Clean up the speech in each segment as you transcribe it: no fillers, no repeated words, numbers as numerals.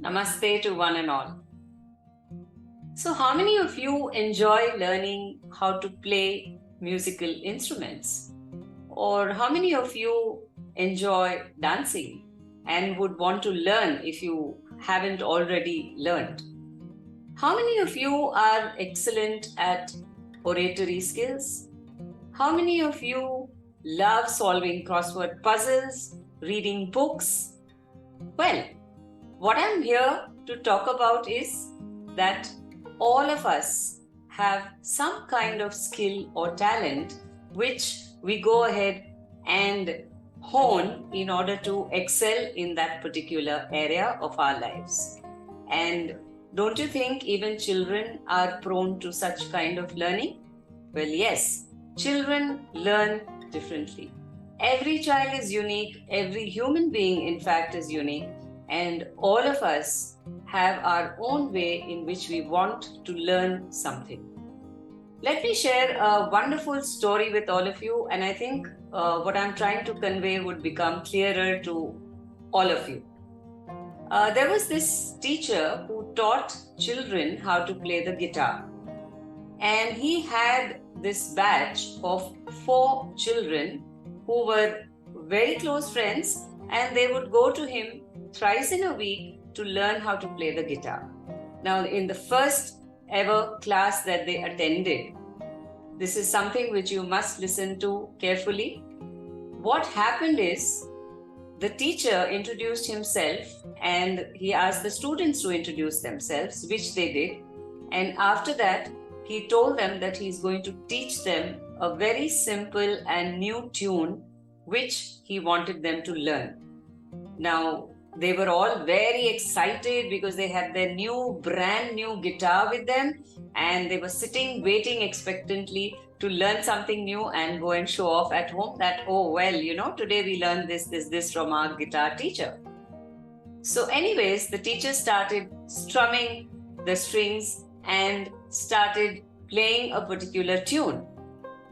Namaste to one and all. So, how many of you enjoy learning how to play musical instruments? Or how many of you enjoy dancing and would want to learn if you haven't already learned? How many of you are excellent at oratory skills? How many of you love solving crossword puzzles, reading books? Well, what I'm here to talk about is that all of us have some kind of skill or talent which we go ahead and hone in order to excel in that particular area of our lives. And don't you think even children are prone to such kind of learning? Well, yes, children learn differently. Every child is unique, every human being, in fact, is unique, and all of us have our own way in which we want to learn something. Let me share a wonderful story with all of you, and I think what I'm trying to convey would become clearer to all of you. There was this teacher who taught children how to play the guitar, and he had this batch of 4 children who were very close friends, and they would go to him thrice in a week to learn how to play the guitar. Now, in the first ever class that they attended, this is something which you must listen to carefully. What happened is the teacher introduced himself and he asked the students to introduce themselves, which they did. And after that, he told them that he's going to teach them a very simple and new tune which he wanted them to learn. Now, they were all very excited because they had their brand new guitar with them, and they were sitting, waiting expectantly to learn something new and go and show off at home that, oh, well, today we learned this from our guitar teacher. So anyways, the teacher started strumming the strings and started playing a particular tune.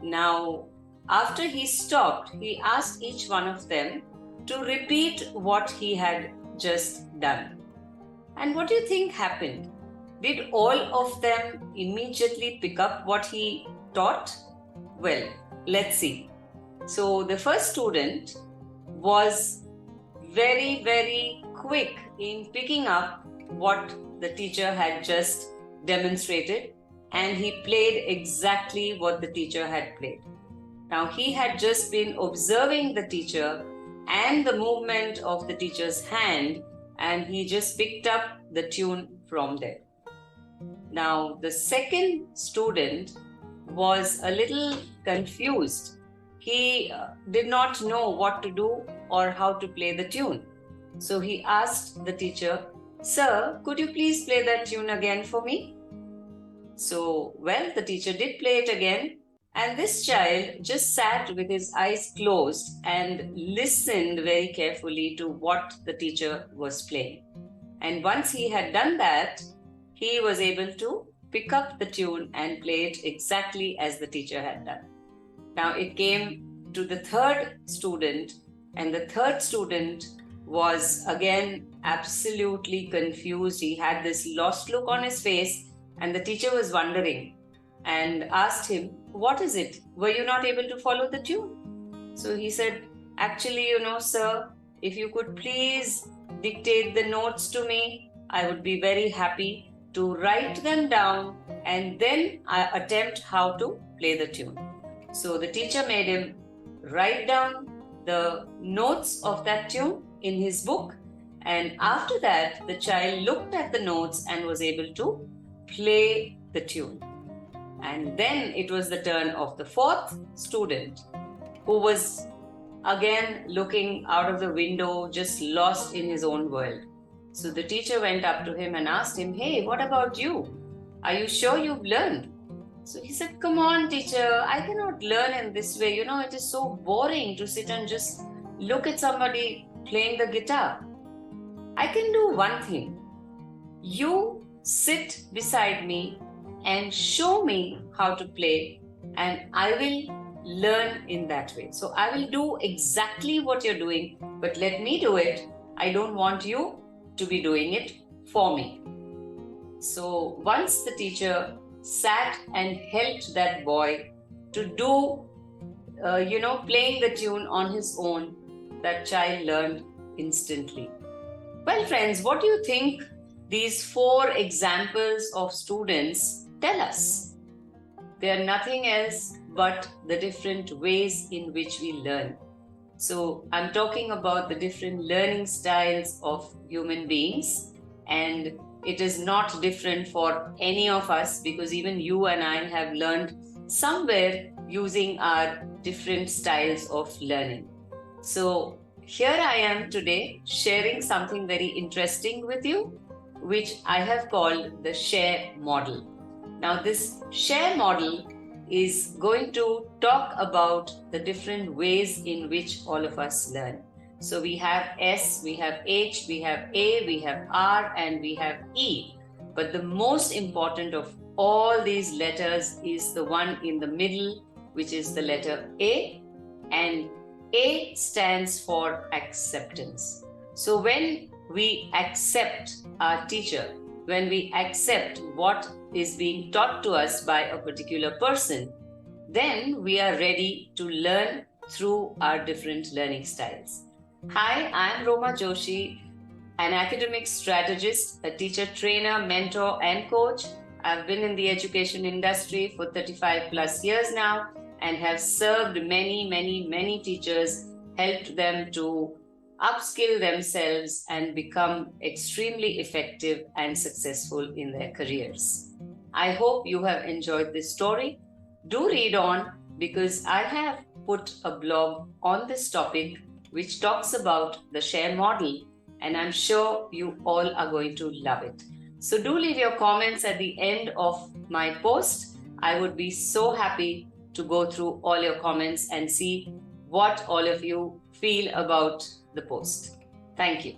Now, after he stopped, he asked each one of them to repeat what he had just done. And what do you think happened? Did all of them immediately pick up what he taught? Well, let's see. So the first student was very, very quick in picking up what the teacher had just demonstrated, and he played exactly what the teacher had played. Now, he had just been observing the teacher and the movement of the teacher's hand, and he just picked up the tune from there. Now, the second student was a little confused. He did not know what to do or how to play the tune. So he asked the teacher, "Sir, could you please play that tune again for me?" So, well, the teacher did play it again. And this child just sat with his eyes closed and listened very carefully to what the teacher was playing. And once he had done that, he was able to pick up the tune and play it exactly as the teacher had done. Now it came to the third student, and the third student was again absolutely confused. He had this lost look on his face, and the teacher was wondering and asked him, "What is it? Were you not able to follow the tune?" So he said, "Actually, sir, if you could please dictate the notes to me, I would be very happy to write them down and then I attempt how to play the tune." So the teacher made him write down the notes of that tune in his book, and after that, the child looked at the notes and was able to play the tune. And then it was the turn of the fourth student, who was again looking out of the window, just lost in his own world. So the teacher went up to him and asked him, "Hey, what about you? Are you sure you've learned?" So he said, "Come on, teacher, I cannot learn in this way. It is so boring to sit and just look at somebody playing the guitar. I can do one thing. You sit beside me and show me how to play, and I will learn in that way. So I will do exactly what you're doing, but let me do it. I don't want you to be doing it for me. So once the teacher sat and helped that boy to do, playing the tune on his own, that child learned instantly. Well, friends, what do you think these 4 examples of students tell us? They are nothing else but the different ways in which we learn. So I'm talking about the different learning styles of human beings, and it is not different for any of us, because even you and I have learned somewhere using our different styles of learning. So here I am today sharing something very interesting with you, which I have called the share model. Now, this share model is going to talk about the different ways in which all of us learn. So we have S, we have H, we have A, we have R, and we have E. But the most important of all these letters is the one in the middle, which is the letter A, and A stands for acceptance. So when we accept our teacher, when we accept what is being taught to us by a particular person, then we are ready to learn through our different learning styles. Hi, I am Roma Joshi, an academic strategist, a teacher trainer, mentor, and coach. I've been in the education industry for 35 plus years now and have served many teachers, helped them to upskill themselves and become extremely effective and successful in their careers. I hope you have enjoyed this story. Do read on, because I have put a blog on this topic which talks about the share model, and I'm sure you all are going to love it. So do leave your comments at the end of my post. I would be so happy to go through all your comments and see what all of you feel about the post. Thank you.